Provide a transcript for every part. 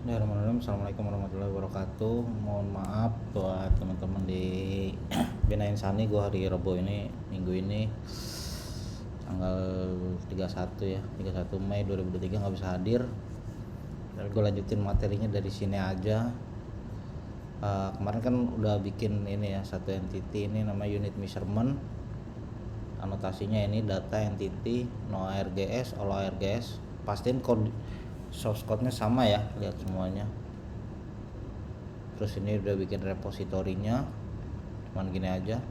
Bismillahirrahmanirrahim. Assalamualaikum warahmatullahi wabarakatuh. Mohon maaf buat teman-teman di Bina Insani. Gue hari Rabu ini, minggu ini tanggal 31 ya, 31 Mei 2023 nggak bisa hadir. Dan gue lanjutin materinya dari sini aja. Kemarin kan udah bikin ini ya, satu entity ini namanya unit measurement. Anotasinya ini data entity no ARGS, all ARGS. Pastiin code source code-nya sama ya, lihat semuanya. Terus ini udah bikin repositorinya, cuman gini aja.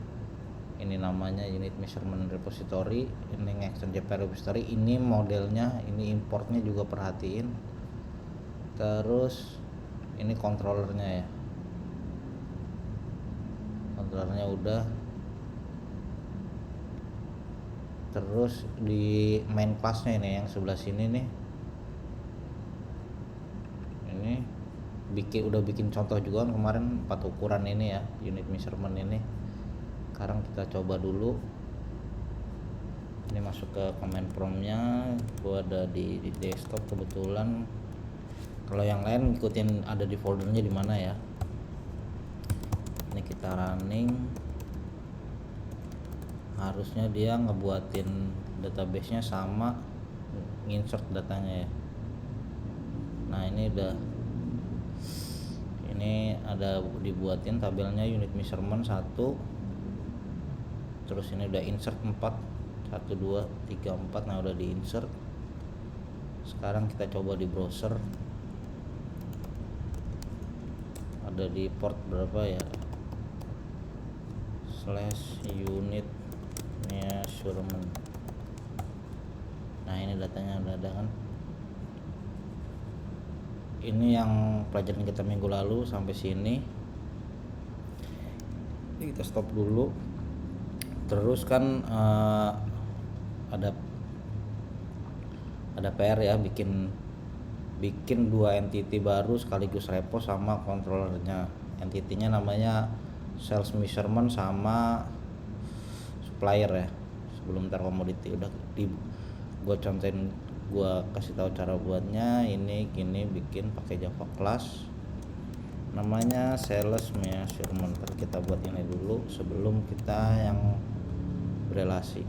Ini namanya unit measurement repository, ini extend JPR repository, ini modelnya, ini importnya juga perhatiin. Terus ini controllernya ya, controllernya udah. Terus di main class-nya ini yang sebelah sini nih, ini udah bikin contoh juga kan kemarin 4 ukuran ini ya, unit measurement ini. Sekarang kita coba dulu. Ini masuk ke command prompt-nya, gua ada di desktop kebetulan. Kalau yang lain ikutin ada di foldernya di mana ya. Ini kita running. Harusnya dia ngebuatin database-nya sama insert datanya ya. Nah, ini ada dibuatin tabelnya unit measurement 1. Terus ini udah insert 4, 1 2 3 4. Nah, udah di insert. Sekarang kita coba di browser. Ada di port berapa ya, /unit measurement. Nah, ini datanya udah ada kan. Ini yang pelajaran kita minggu lalu sampai sini. Jadi kita stop dulu. Terus kan ada PR ya, bikin 2 entity baru sekaligus repo sama controllernya. Entity-nya namanya sales measurement sama supplier ya, sebelum ntar commodity. Udah gua contohin, gua kasih tahu cara buatnya. Ini gini, bikin pakai Java class namanya sales measurement. Ntar kita buat ini dulu sebelum kita yang berelasi.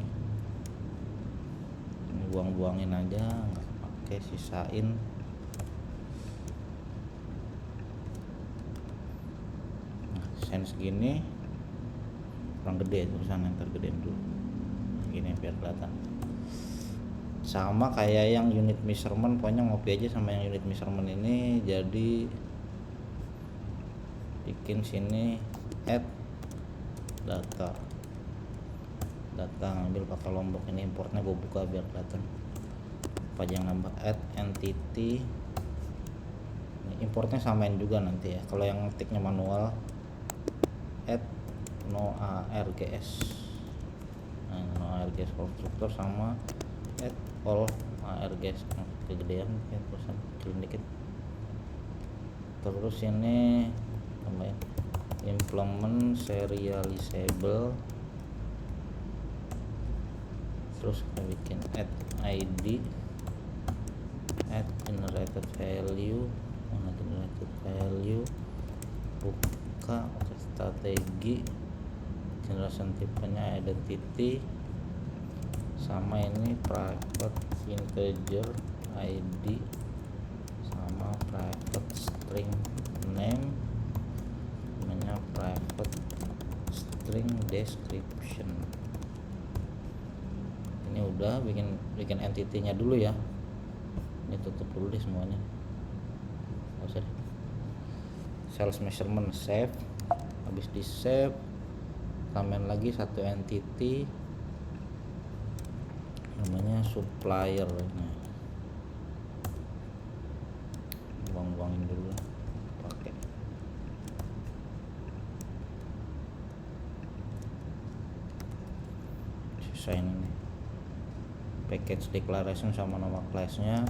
Ini buang-buangin aja, nggak pakai, sisain. Nah, sense gini kurang gede tulisannya, ntar gedein dulu gini biar kelihatan. Sama kayak yang unit measurement, pokoknya ngopi aja sama yang unit measurement ini. Jadi bikin sini add data, ngambil pakai lombok. Ini importnya gue buka biar kelihatan apa aja yang nambah. Add entity, ini importnya samain juga nanti ya. Kalau yang ngetiknya manual, add no ARGS. Nah, no ARGS konstruktor sama add all ARGS. Kegedean ya, terusan kecilin dikit. Terus ini tambahin implement serializable. Terus kita bikin add ID, add generated value. Mana generated value, buka strategi, generation tipenya identity, sama ini private integer ID sama private string name, namanya private string description. Ini udah bikin entity-nya dulu ya. Ini tutup dulu deh semuanya, nggak usah deh. Sales measurement save. Habis di save, tambahin lagi satu entity namanya supplier. Nah, buang-buangin dulu pakai. Sisain ini package declaration sama nama classnya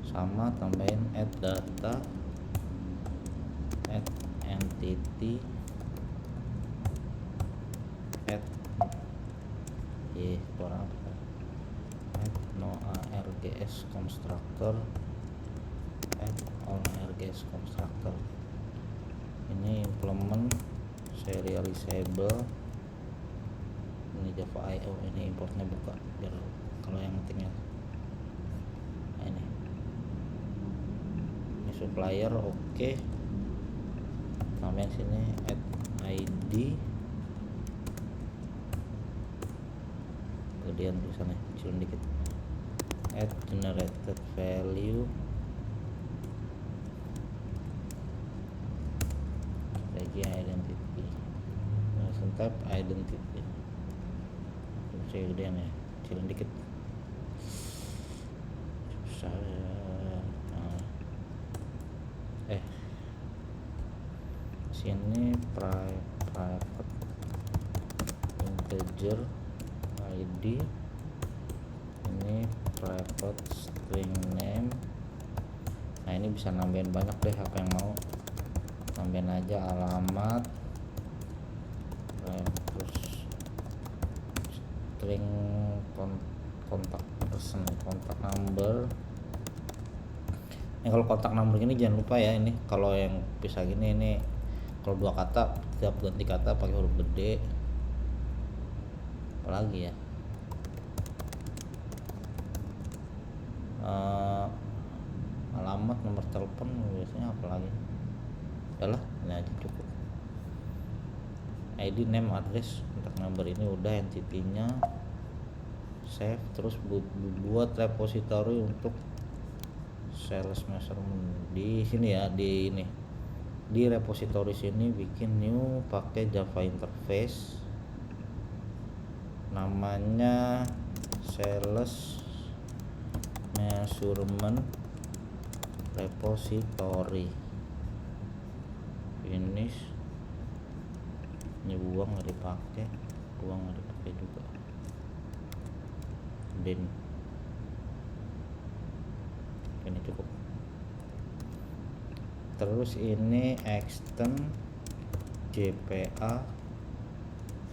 sama. Tambahin add data, add entity, add add no ARGS constructor, add all ARGS JS constructor. Ini implement serializable. Ini Java IO, ini importnya buka biar kalau yang ngetiknya. Nah, ini supplier, oke. Tambahin sini add ID, kemudian tulisannya kecilin dikit, add generated value, lagi identity, type identity, saya gedean ya, kecilin dikit, susah ya. Sini private integer ID, ini private string name. Nah ini bisa nambahin banyak deh, apa yang mau nambahin aja, alamat, terus string kontak person, kontak number. Ini kalau kontak number gini jangan lupa ya, ini kalau yang bisa gini, ini kalau 2 kata tiap ganti kata pakai huruf gede. Apalagi ya, alamat, nomor telepon biasanya, apalagi udahlah ini aja cukup. ID, name, address, kontak number ini udah, entity-nya save. Terus buat repository untuk sales measurement di sini ya, di ini di repository sini bikin new, pakai Java interface, namanya sales measurement repository. Finish, ini buang nggak dipakai juga, then ini cukup. Terus ini extend JPA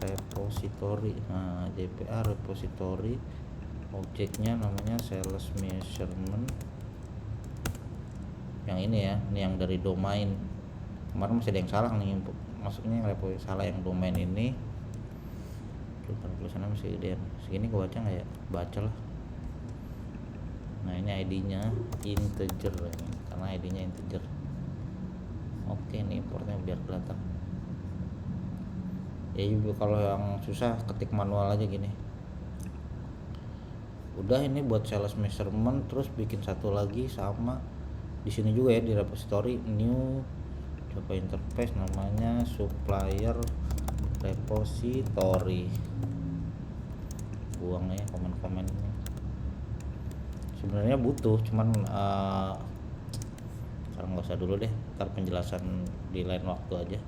repository. Nah JPA repository, objeknya namanya sales measurement, yang ini ya, ini yang dari domain. Kemarin masih ada yang salah nih, maksudnya yang salah yang domain ini. Tulisannya masih gedean segini, gua baca nggak ya? Baca lah. Nah ini ID-nya integer ya, karena ID-nya integer. Oke, ini importnya biar kelihatan. Ya juga kalau yang susah ketik manual aja gini. Udah, ini buat sales measurement. Terus bikin satu lagi sama di sini juga ya, di repository new Java interface, namanya supplier repository. Buang ya komen-komennya. Sebenarnya butuh, cuman sekarang nggak usah dulu deh, ntar penjelasan di lain waktu aja.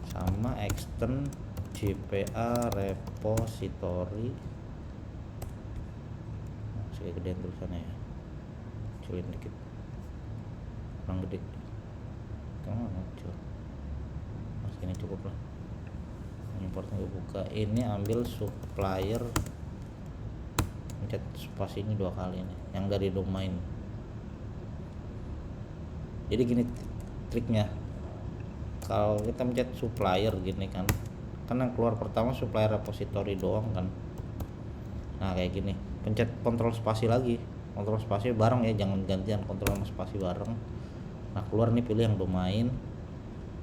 Sama extend JPA repository, masih gedean tulisannya ya, kecilin dikit, kurang gede, kamu kecil, masih ini cukup lah. Importnya gue buka, ini ambil supplier, pencet spasi ini 2 kali nih, yang dari domain. Jadi gini triknya, kalau kita mencet supplier gini kan yang keluar pertama supplier repository doang kan. Nah kayak gini, pencet kontrol spasi lagi, kontrol spasi bareng ya, jangan gantian, kontrol sama spasi bareng. Nah keluar nih, pilih yang domain.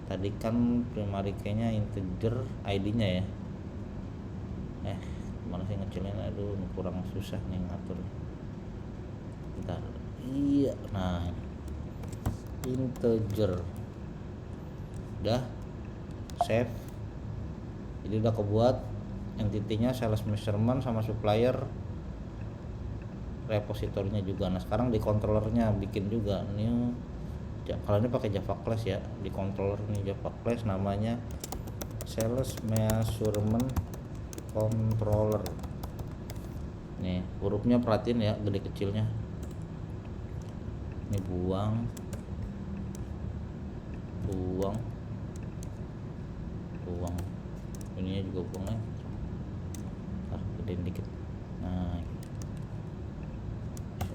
Tadi kan primary key-nya integer, ID-nya ya. Mana sih ngecilin, aduh kurang susah nih ngatur. Bentar. Iya, nah integer udah save, jadi udah kebuat entity-nya sales measurement sama supplier repositorinya juga. Nah sekarang di controllernya bikin juga new, kalau ini pakai Java class ya, di controller nih Java class namanya sales measurement controller. Nih hurufnya perhatiin ya, gede kecilnya. Ini buang ininya juga buang ya, gedein dikit. Nah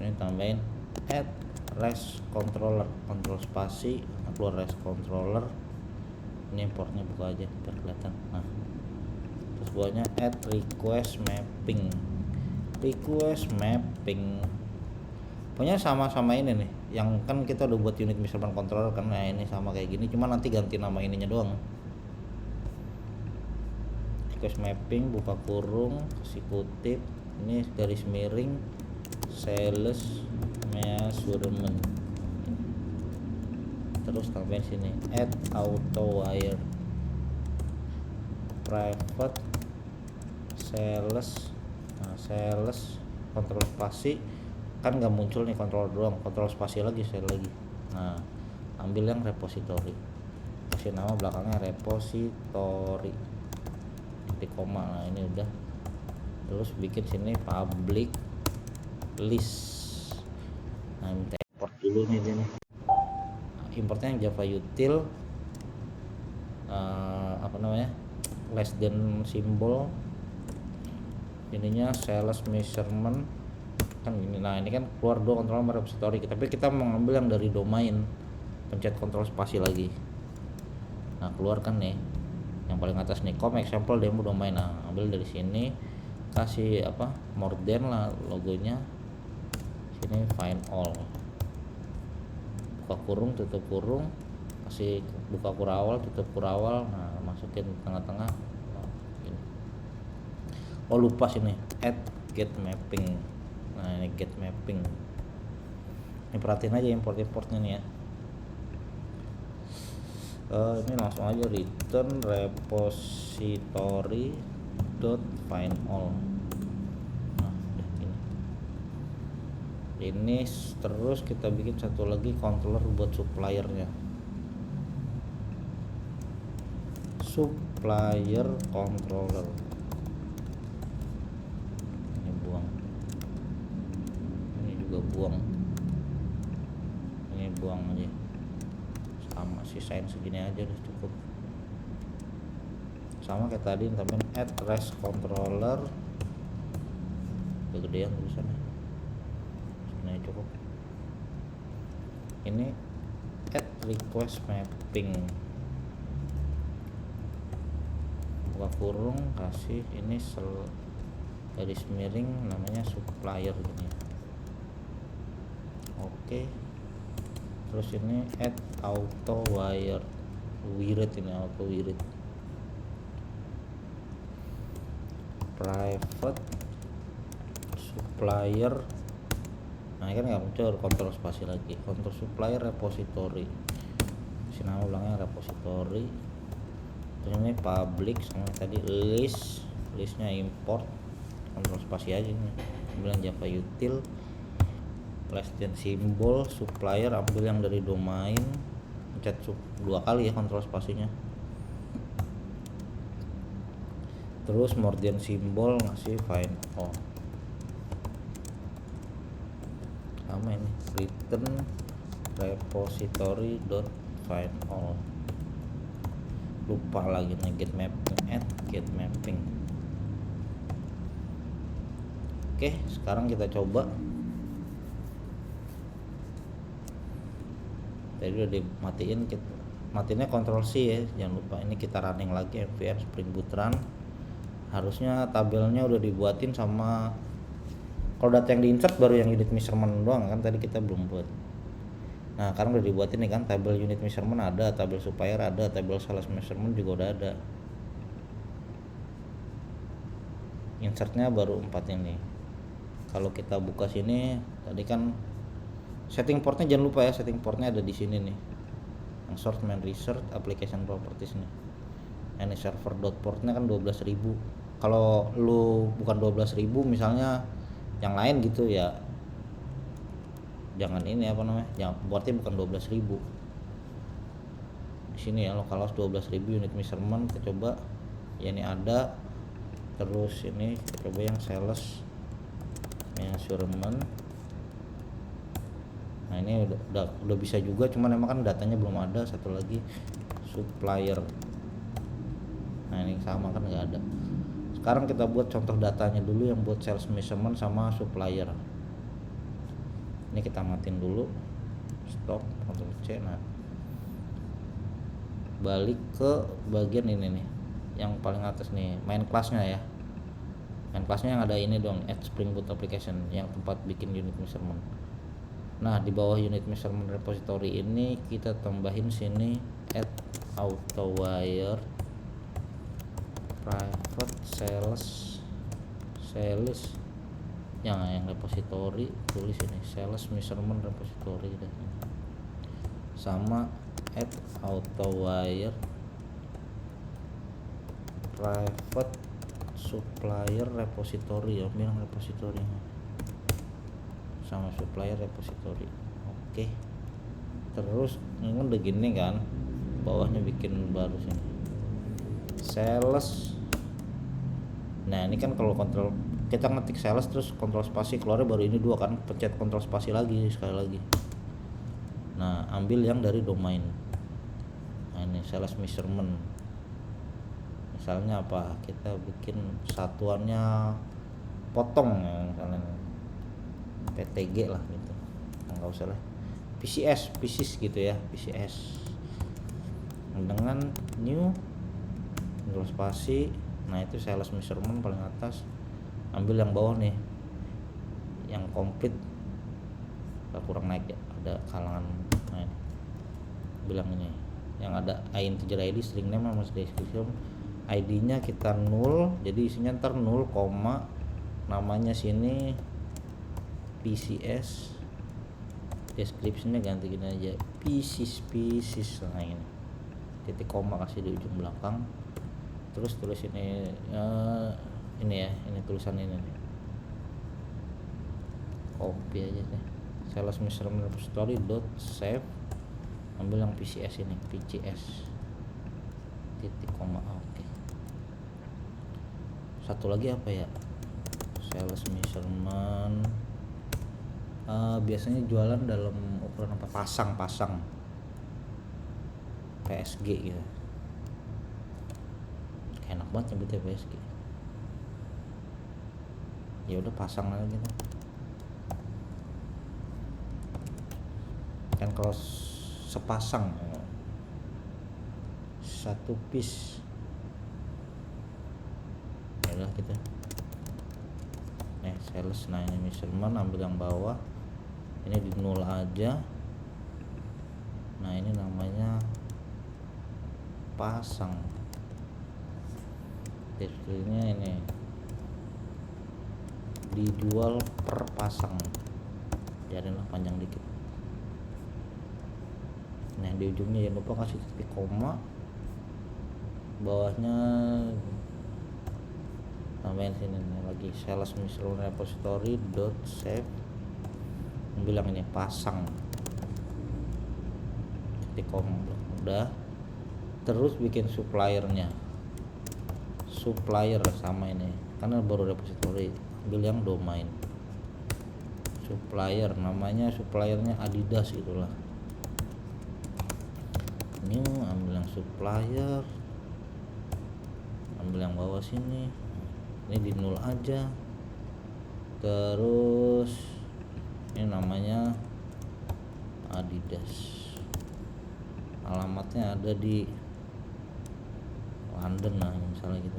ini tambahin add res controller, kontrol spasi, keluar res controller. Ini importnya buka aja biar kelihatan. Nah, terus bawahnya add request mapping. Pokoknya sama-sama ini nih, yang kan kita udah buat unit measurement controller kan. Nah, ini sama kayak gini, cuma nanti ganti nama ininya doang. Request mapping, buka kurung, kasih kutip, ini garis miring, sales measurement, terus tambahin sini add auto wire, private sales. Nah, sales kontrol spasi kan nggak muncul nih, kontrol doang, kontrol spasi lagi, saya lagi. Nah, ambil yang repository, kasih nama belakangnya repository, titik koma. Nah, ini udah. Terus bikin sini public list. Nah, minta import dulu nih dia nih. Importnya yang Java util less than symbol, ininya sales measurement kan gini. Nah, ini kan keluar dua kontrol sama repository, tapi kita mau ngambil yang dari domain, pencet kontrol spasi lagi. Nah, keluar kan nih yang paling atas nih, com example demo domain. Nah, ambil dari sini, kasih more than lah logonya, sini find all, buka kurung, tutup kurung, kasih buka kurawal, tutup kurawal. Nah, masukin tengah-tengah. Oh, lupa sini add get mapping. Nah, ini get mapping, ini perhatiin aja importnya nih ya. Ini langsung aja return repository dot find all. Nah, udah ini terus kita bikin satu lagi controller buat suppliernya, supplier controller. Ini buang, ini juga buang, ini buang aja, sama sisain segini aja udah cukup. Sama kayak tadi, tambahin add res controller, kegedean tulisannya, segini cukup. Ini add request mapping, buka kurung, kasih ini garis miring, namanya supplier gini. Oke. Terus ini add auto wire, ini auto wired, private supplier. Nah, ini kan nggak muncul, kontrol spasi lagi, kontrol supplier repository, sini nama ulangnya repository. Terus ini public, sama tadi listnya import, kontrol spasi aja nih, ambil yang Java util less than symbol, supplier ambil yang dari domain, pencet dua kali ya kontrol spasinya. Terus more than symbol, ngasih find all. Sama ini return repository dot find all. Lupa lagi nih get mapping, add get mapping. Oke, sekarang kita coba. Tadi udah dimatiin, matinya Ctrl C ya, jangan lupa. Ini kita running lagi MVR Spring Boot Run. Harusnya tabelnya udah dibuatin sama, kalau data yang diinsert baru yang unit measurement doang kan, tadi kita belum buat. Nah, sekarang udah dibuatin nih kan, tabel unit measurement ada, tabel supplier ada, tabel sales measurement juga udah ada. Insertnya baru 4 ini. Kalau kita buka sini, tadi kan setting portnya jangan lupa ya, setting portnya ada di sini nih, yang source main research application properties nih. Ini server dot portnya kan 12.000. Kalau lu bukan 12.000 misalnya yang lain gitu ya, jangan ini yang portnya bukan 12.000 di sini ya. Kalau 12.000 unit measurement kita coba ya, ini ada. Terus ini kita coba yang sales measurement. Nah, ini udah bisa juga, cuman emang kan datanya belum ada. Satu lagi supplier. Nah, ini sama kan nggak ada. Sekarang kita buat contoh datanya dulu yang buat sales measurement sama supplier. Ini kita matiin dulu. stop, Ctrl C. Nah, balik ke bagian ini nih, yang paling atas nih, main class-nya ya. Main class-nya yang ada ini dong, add Spring Boot application, yang tempat bikin unit measurement. Nah, di bawah unit measurement repository ini kita tambahin sini add AutoWire private sales yang repository, tulis ini sales measurement repository deh. Sama add AutoWire private supplier repository, ya bilang repository sama supplier repository. Oke. Terus ini udah gini kan, bawahnya bikin baru sini sales. Nah, ini kan kalau kontrol kita ngetik sales terus kontrol spasi keluarnya baru ini dua kan, pencet kontrol spasi lagi sekali lagi. Nah, ambil yang dari domain. Nah, ini sales measurement. Misalnya apa? Kita bikin satuannya potong ya, misalnya PTG lah gitu. Enggak usah lah. PCS gitu ya, PCS. Dengan new kontrol spasi. Nah, itu sales measurement paling atas. Ambil yang bawah nih, yang komplit, kurang naik ya, ada kalangan. Nah, ini bilang ini yang ada integer ID, string name sama description. ID-nya kita 0, jadi isinya ntar 0, namanya sini PCS, description-nya ganti gini aja PCS. Nah, ini titik koma kasih di ujung belakang. Terus tulis ini ya, ini tulisan ini nih, copy aja deh, sales measurement repository dot save, ambil yang PCS ini, PCS titik koma. Oke. Satu lagi apa ya, sales measurement biasanya jualan dalam ukuran apa, pasang PSG gitu. Enak banget nyebutnya PSG. Ya udah pasang aja gitu. Kan kalau sepasang satu piece. Ya udah gitu. Sales. Nah, ini measurement, ambil yang bawah. Ini di 0 aja. Nah, ini namanya pasang. Deskripsinya ini dijual per pasang, jadilah panjang dikit. Nah, di ujungnya jangan lupa kasih titik koma, bawahnya tambahin sini lagi sales measurement repository dot save, bilang ini pasang titik koma. Udah, terus bikin suppliernya, supplier sama ini karena baru repository, ambil yang domain supplier, namanya suppliernya Adidas itulah. Ini ambil yang supplier, ambil yang bawah sini, ini di 0 aja. Terus ini namanya Adidas, alamatnya ada di London lah misalnya gitu.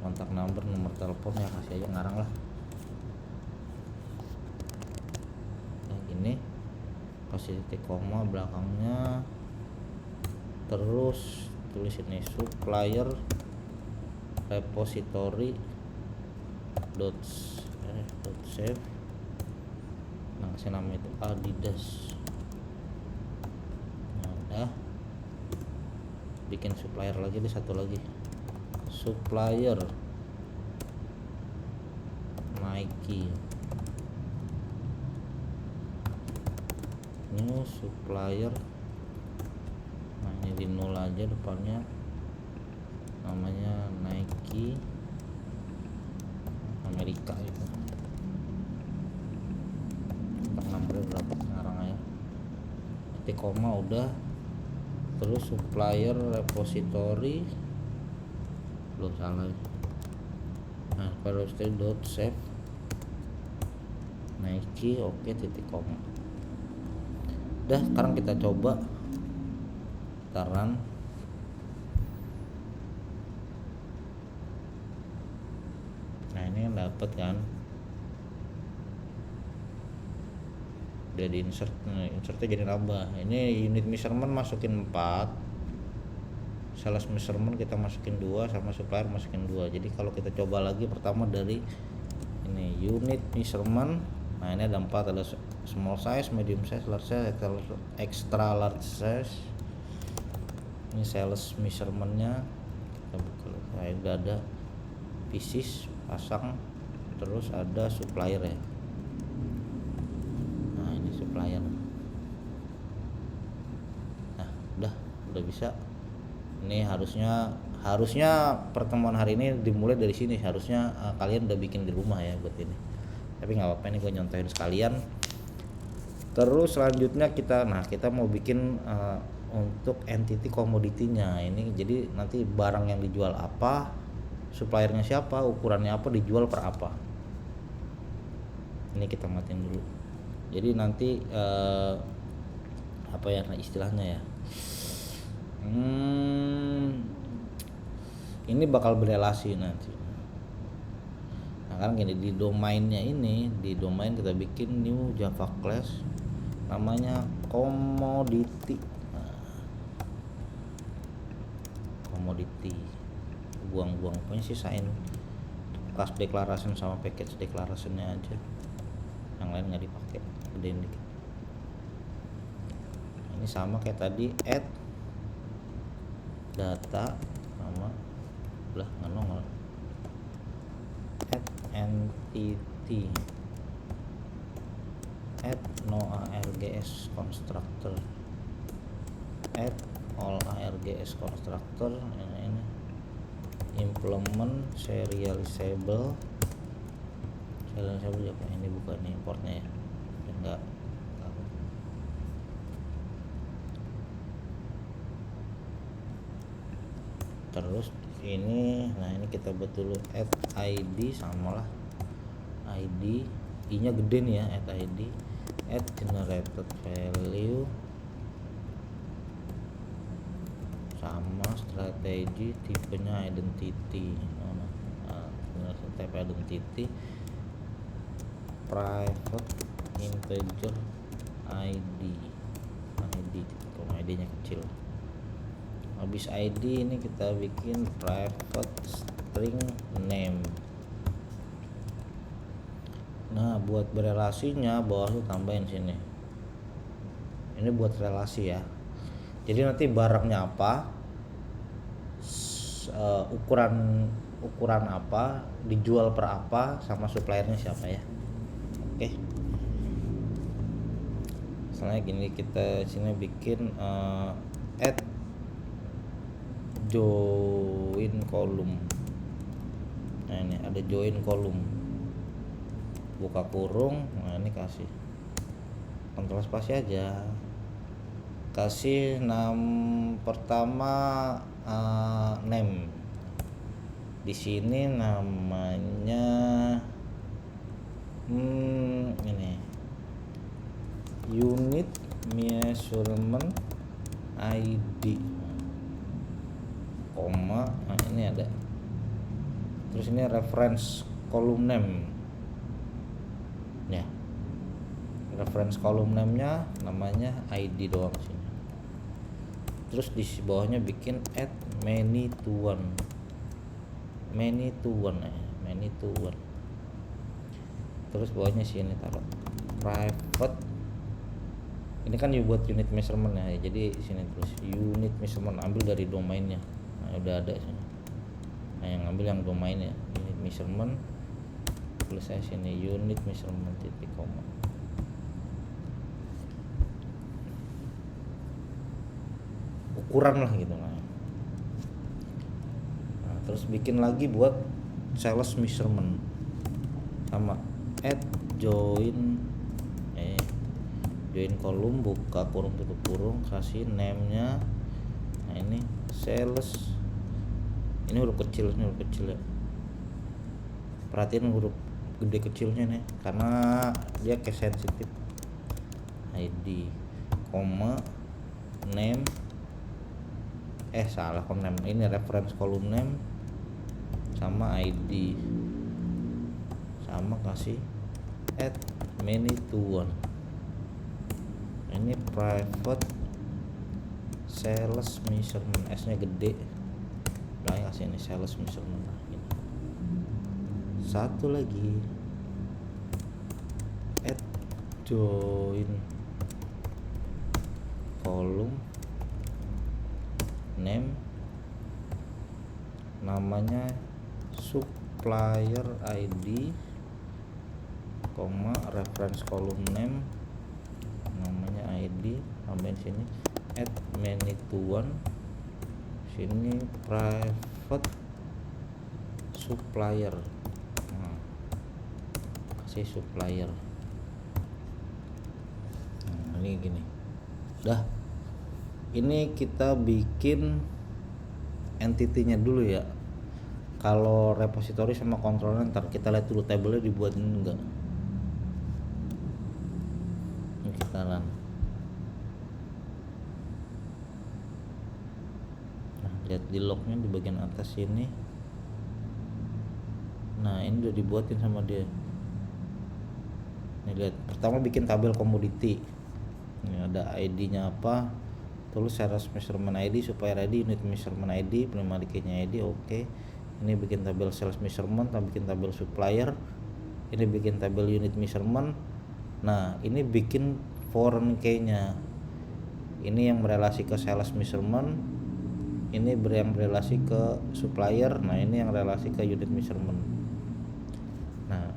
Kontak nomor telepon ya kasih aja ngarang lah. Nah, gini kasih titik koma belakangnya, terus tulis ini supplier repository dot save. Nah, kasih nama itu Adidas. Nah, udah, bikin supplier lagi deh, satu lagi supplier Nike. New supplier. Nah, ini di 0 aja depannya, namanya Nike Amerika itu. Kontak nomornya berapa sekarang ya, titik koma udah. Terus supplier repository, belum salah. Nah, repository dot save Nike, oke, titik koma. Udah, sekarang kita coba taran. Nah ini yang dapat kan, udah di insert. Nah, insertnya jadi nambah. Ini unit measurement masukin 4, sales measurement kita masukin 2, sama supplier masukin 2. Jadi kalau kita coba lagi pertama dari ini unit measurement, nah ini ada 4, ada small size, medium size, large size, extra large size. Ini sales measurementnya kita buka. Nah, udah ada pieces pasang, terus ada supplier ya. Nah ini supplier. Nah udah bisa. Ini harusnya pertemuan hari ini dimulai dari sini. Harusnya kalian udah bikin di rumah ya buat ini. Tapi nggak apa-apa, ini gue nyontohin sekalian. Terus selanjutnya kita mau bikin untuk entity komoditinya. Ini jadi nanti barang yang dijual apa, suppliernya siapa, ukurannya apa, dijual per apa. Ini kita matiin dulu. Jadi nanti apa ya istilahnya ya? Ini bakal berelasi nanti. Nah kan gini, di domainnya ini, di domain kita bikin new Java class namanya commodity. Commodity, buang-buang pokoknya sisain class declaration sama package declarationnya aja, yang lain nggak dipakai, gedein dikit. Ini sama kayak tadi, add data sama belah nggak nongol, add entity, add no args constructor, add all args constructor. Ini implement serializable apa ini, bukan importnya ya, enggak. Terus ini, nah ini kita buat dulu add id, samalah id, i nya gede nih ya, add id, add generated value, sama strategi, tipenya identity, type identity, private integer id, id nya kecil. Habis id ini kita bikin private string name. Nah buat berelasinya bawahnya tambahin sini, ini buat relasi ya. Jadi nanti barangnya apa, ukuran apa, dijual per apa, sama suppliernya siapa ya. Oke. Selanjutnya gini, kita sini bikin add join column. Nah ini ada join column, buka kurung. Nah ini kasih kontrol spasi aja, kasih pertama name. Di sini namanya ini unit measurement ID, koma. Nah ini ada. Terus ini reference column name ya, reference column name nya namanya ID doang sini. Terus di bawahnya bikin add many to one ya. Terus bawahnya sini taruh private, ini kan buat unit measurement ya, jadi sini terus unit measurement, ambil dari domainnya. Nah udah ada sini. Nah yang ambil yang domainnya unit measurement, tulis saya sini unit measurement titik koma. Ukuran lah gitu. Nah terus bikin lagi buat sales measurement, sama add join column, buka kurung tutup kurung, kasih name nya. Nah ini sales, ini huruf kecil ya, perhatiin huruf gede kecilnya nih karena dia case sensitive. ID koma name salah name, ini reference column name sama ID, sama kasih add many to one. Ini private sales measurement, S nya gede, belakangnya kasih ini sales measurement. Nah, ini satu lagi add join column name, namanya supplier ID, koma reference column name, namanya ID, tambahin sini add many to one, sini private supplier, nah, kasih supplier. Nah, ini gini dah. Ini kita bikin entity-nya dulu ya. Kalau repository sama controller ntar kita lihat dulu tabelnya dibuatin enggak. Ini kita run. Nah, lihat di lognya di bagian atas ini. Nah, ini udah dibuatin sama dia. Nih lihat, pertama bikin tabel komoditi. Ini ada ID-nya apa? Terus sales measurement ID, supplier ID, unit measurement ID, primary key-nya ID, oke. Ini bikin tabel sales measurement, bikin tabel supplier, ini bikin tabel unit measurement. Nah, ini bikin foreign key-nya. Ini yang berelasi ke sales measurement, ini yang berelasi ke supplier, nah ini yang relasi ke unit measurement. Nah,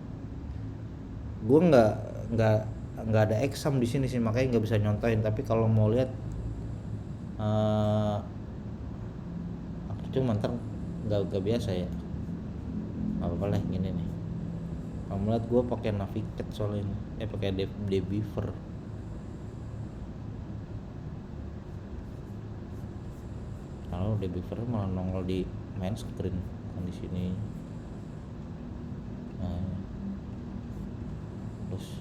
gue nggak ada exam di sini sih, makanya nggak bisa nyontohin. Tapi kalau mau lihat cuma ntar nggak biasa ya, nggak apa-apa lah gini nih. Kamu lihat gue pakai Navigate soalnya ini, pakai Debeaver. Kalau Debeaver malah nongol di main screen, kan di sini. Nah, terus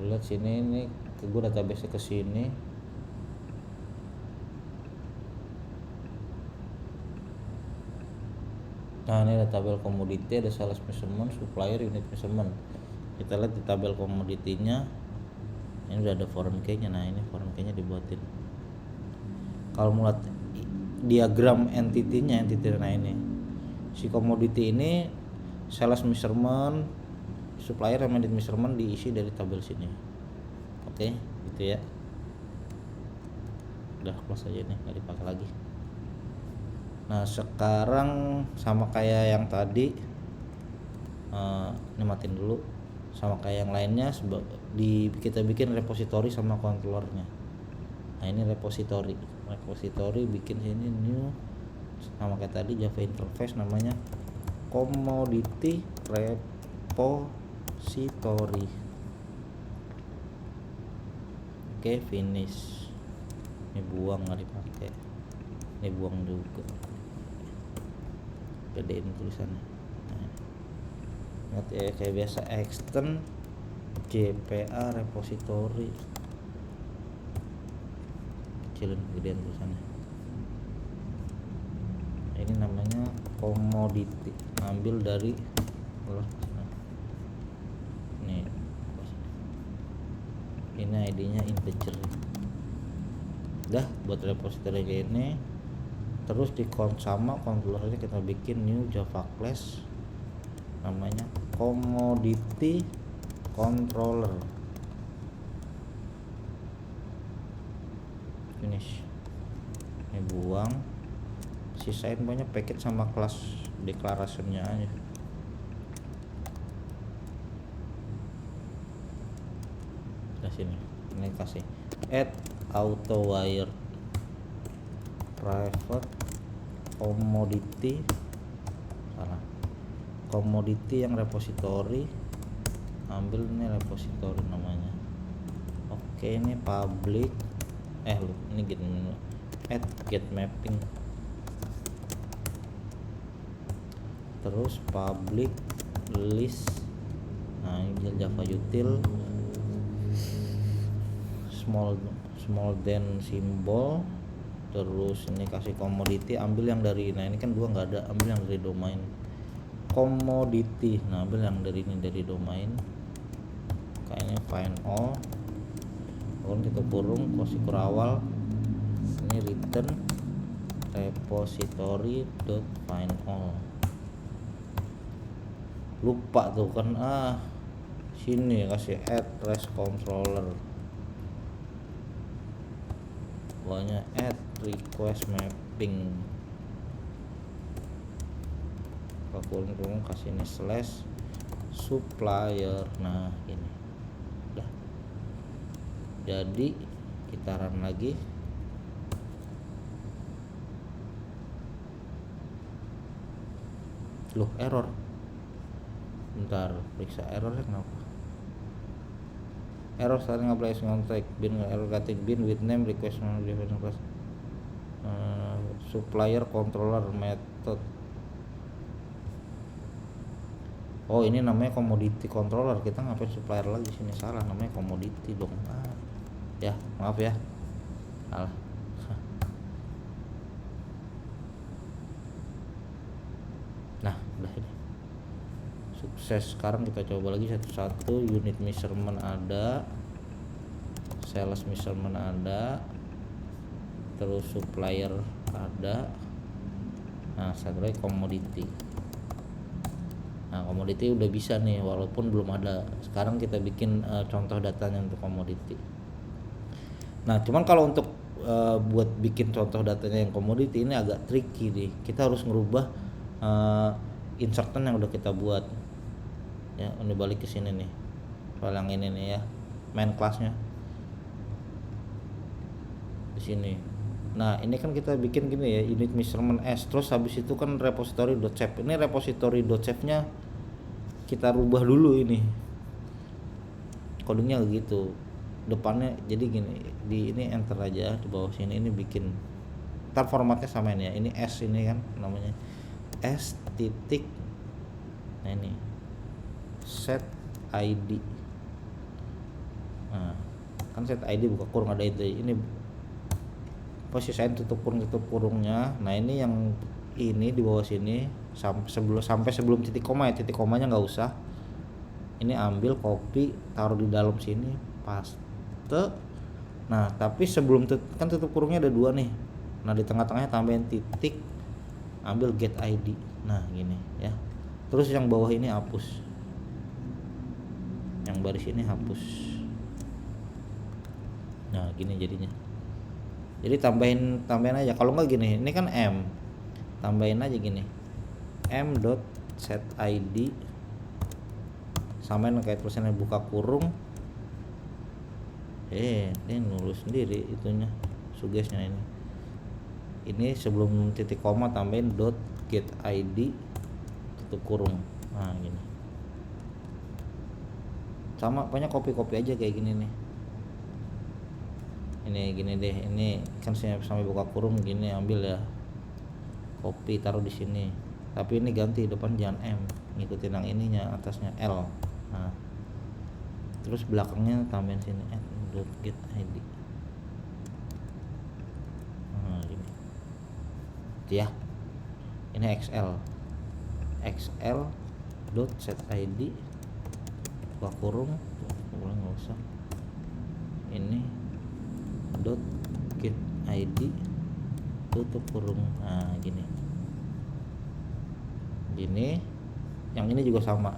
lihat sini, ini gue database ke sini. Nah, ini ada tabel komoditi, ada sales measurement, supplier, unit measurement. Kita lihat di tabel komoditinya ini udah ada foreign key-nya. Nah, ini foreign key-nya dibuatin. Kalau mau lihat diagram entity-nya, nah ini si komoditi ini sales measurement, supplier sama unit measurement diisi dari tabel sini. Oke, gitu ya. Udah close aja nih, nggak dipakai lagi. Nah, sekarang sama kayak yang tadi, ini matiin dulu. Sama kayak yang lainnya, kita bikin repository sama controllernya. Nah, ini repository bikin sini new, sama kayak tadi Java interface, namanya commodity repository. Oke, finish. Ini buang, nggak dipakai. Ini buang juga. Gedein tulisannya. Nah, ingat ya, kayak biasa extend JPA repository. Kecilin, gedein tulisannya. Ini namanya commodity, ambil dari ini ID-nya integer. Udah buat repository kayak ini. Terus di sama controllernya kita bikin new Java class, namanya commodity controller. Finish. Ini buang, sisain banyak paket sama kelas declaration-nya aja. Sini, ini kasih add auto wire private commodity, salah, commodity yang repository, ambil ini repository namanya. Oke, ini public, ini gini, add get mapping, terus public list Nah ini Java util small than symbol, terus ini kasih commodity, ambil yang dari, nah ini kan dua nggak ada, ambil yang dari domain commodity. Nah ambil yang dari ini, dari domain, kayaknya find all, kemudian kita kurung kosikur awal, ini return repository dot find all. Lupa tuh kan, sini kasih add REST controller, bawahnya add request mapping, kurung kasih ini slash supplier. Nah ini udah jadi, kita run lagi. Loh error, bentar periksa errornya kenapa. Error starting application contact bin, error getting bin with name request class supplier controller method. Oh ini namanya commodity controller, kita ngapain supplier lagi sini, salah, namanya commodity dong. Ya maaf ya, salah. Nah udah ini sukses. Sekarang kita coba lagi satu-satu. Unit measurement ada, sales measurement ada, terus supplier ada. Nah satu lagi commodity. Nah commodity udah bisa nih, walaupun belum ada. Sekarang kita bikin contoh datanya untuk commodity. Nah cuman kalau untuk buat bikin contoh datanya yang commodity ini agak tricky nih. Kita harus ngerubah insertan yang udah kita buat. Ya, ini balik ke sini nih, file yang ini nih ya, main classnya di sini. Nah ini kan kita bikin gini ya, unit measurement s, terus habis itu kan repository.chef. Ini repository.chef-nya kita rubah dulu, ini codingnya gitu depannya. Jadi gini, di ini enter aja di bawah sini, ini bikin, ntar formatnya samain ya. Ini s, ini kan namanya s titik, nah ini set ID. Nah kan set ID buka kurung ada itu, ini posisi tutup kurungnya. Nah ini yang ini di bawah sini sampai sebelum titik koma ya, titik komanya nggak usah. Ini ambil, copy, taruh di dalam sini, paste. Nah tapi sebelum kan tutup kurungnya ada dua nih, nah di tengah-tengahnya tambahin titik, ambil get ID. Nah gini ya, terus yang bawah ini hapus, yang baris ini hapus. Nah gini jadinya. Jadi tambahin aja. Kalau nggak gini, ini kan m, tambahin aja gini, m.setID, samain kayak tulisannya buka kurung. Ini nulis sendiri itunya, sugesnya ini. Ini sebelum titik koma tambahin .getID tutup kurung. Nah gini. Sama, banyak copy aja kayak gini nih. Ini gini deh, ini kan sampai buka kurung gini, ambil ya, copy, taruh di sini. Tapi ini ganti, depan jangan M, ngikutin yang ininya, atasnya L. Nah terus belakangnya tambahin sini .getID. Nah gini ya, ini xl.setID buka kurung, boleh nggak usah, ini .getID tutup kurung. Nah gini yang ini juga sama,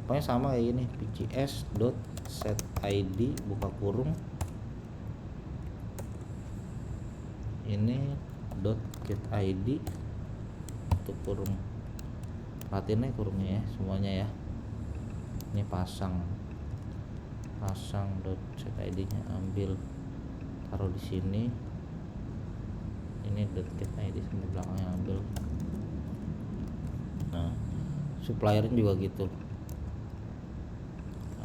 pokoknya sama kayak gini, pcs.setID buka kurung, ini .getID tutup kurung. Perhatiin kurungnya ya, semuanya ya. Ini pasang .setID nya ambil, taruh di sini. Ini .getID sampai belakangnya ambil. Nah suppliernya juga gitu,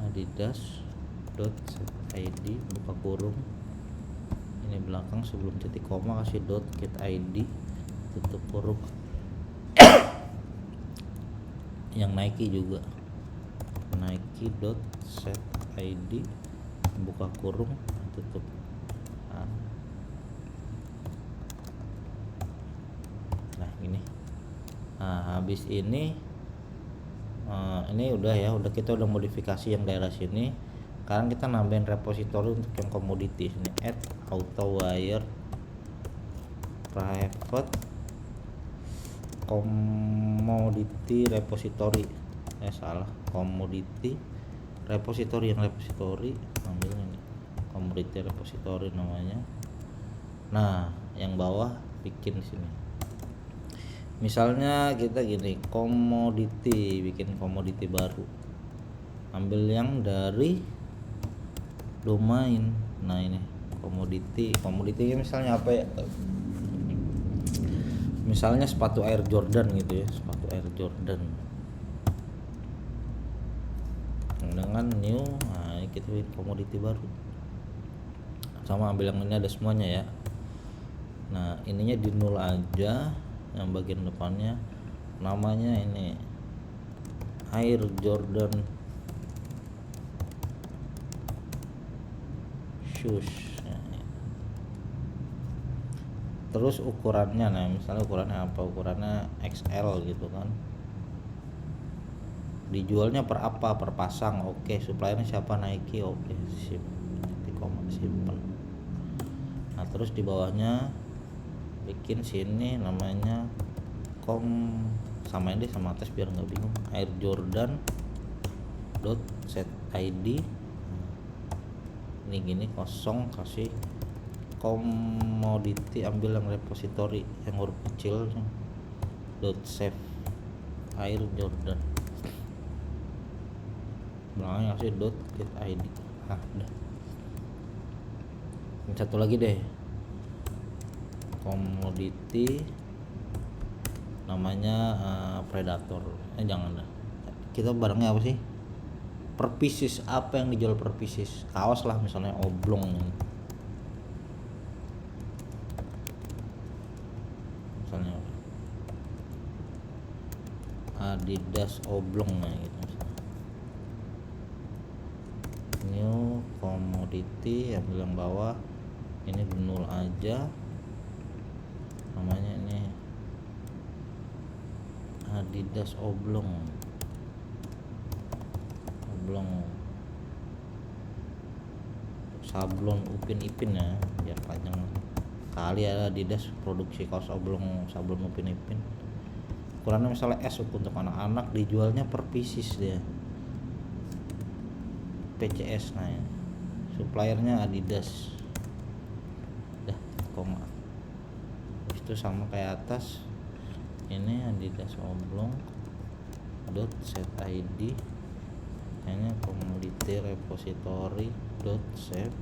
adidas.setID buka kurung, ini belakang sebelum titik koma kasih .getID tutup kurung. Yang Nike juga Nike.set.id, buka kurung, tutup. Nah gini. Nah habis ini udah kita udah modifikasi yang daerah sini. Sekarang kita nambahin repository untuk yang komoditi ini, add auto wire private commodity repository, commodity repository, ambil ini commodity repository namanya. Nah yang bawah bikin sini, misalnya kita gini, bikin komoditi baru, ambil yang dari domain. Nah ini komoditi misalnya apa ya, misalnya sepatu Air Jordan gitu ya, sepatu Air Jordan dengan new. Nah ini kita bikin komoditi baru, sama ambil yang ini ada semuanya ya. Nah ininya di nol aja, yang bagian depannya namanya ini Air Jordan shoes. Terus ukurannya, nah misalnya ukurannya apa, ukurannya XL gitu kan, dijualnya per apa, per pasang. Oke, suppliernya siapa, Nike. Oke, simpen. Nah terus di bawahnya bikin sini namanya samain deh sama atas biar nggak bingung, Air Jordan .set.id. Ini gini kosong, kasih komoditi, ambil yang repository yang huruf kecil .save Air Jordan, belakangnya kasih .get.id. Udah. Ini satu lagi deh, komoditi namanya Predator. Jangan dah, kita barangnya apa sih, per pieces. Apa yang dijual per pieces? Kaos lah misalnya, oblong misalnya, Adidas oblong, nah gitu misalnya. New commodity, ambil yang bawah, ini di nol aja, namanya ini Adidas oblong sablon Upin Ipin ya, biar panjang kali ya. Adidas produksi kaos oblong sablon Upin Ipin, ukurannya misalnya S untuk anak-anak, dijualnya per pieces dia, PCS. Nah ya, suppliernya Adidas. Dah, koma. Terus itu sama kayak atas, ini Adidas oblong .set.id, ini komoditi repository .save,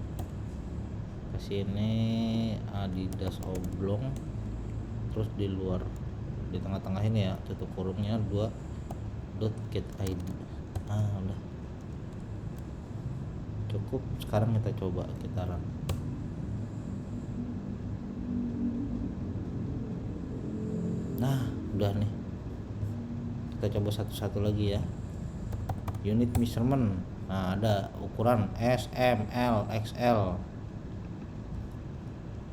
kasih ini Adidas oblong, terus di luar di tengah-tengah ini ya, tutup kurungnya 2.get.id. Udah cukup. Sekarang kita coba, kita run. Nah udah nih, kita coba satu-satu lagi ya. Unit measurement, nah ada ukuran S, M, L, XL.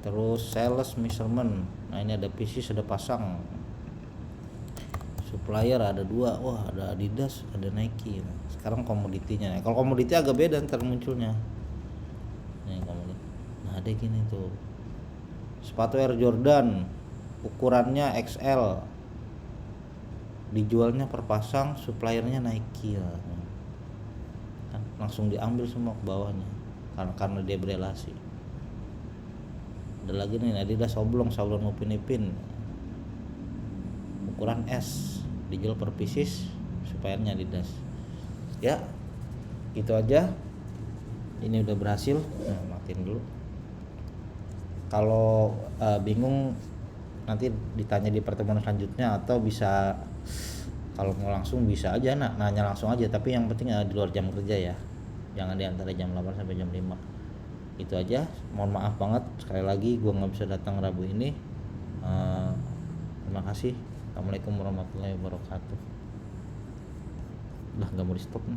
Terus sales measurement, nah ini ada pieces, ada pasang. Supplier ada 2, wah ada Adidas, ada Nike. Nah, sekarang komoditinya. Kalau komoditi agak beda ntar munculnya. Nih komoditi. Nah ada gini tuh, sepatu Air Jordan, ukurannya XL, dijualnya per pasang, suppliernya Nike lah. Kan langsung diambil semua ke bawahnya karena dia berelasi. Ada lagi nih Adidas oblong sablon Upin Ipin, ukuran S, dijual per pieces, suppliernya Adidas. Ya itu aja, ini udah berhasil. Nah, matiin dulu. Kalau bingung nanti ditanya di pertemuan selanjutnya, atau bisa kalau mau langsung bisa aja nanya langsung aja, tapi yang penting di luar jam kerja ya, jangan di antara jam 8 sampai jam 5. Itu aja, mohon maaf banget sekali lagi gua nggak bisa datang Rabu ini. Terima kasih. Assalamualaikum warahmatullahi wabarakatuh. Udah nggak mau di stop nih.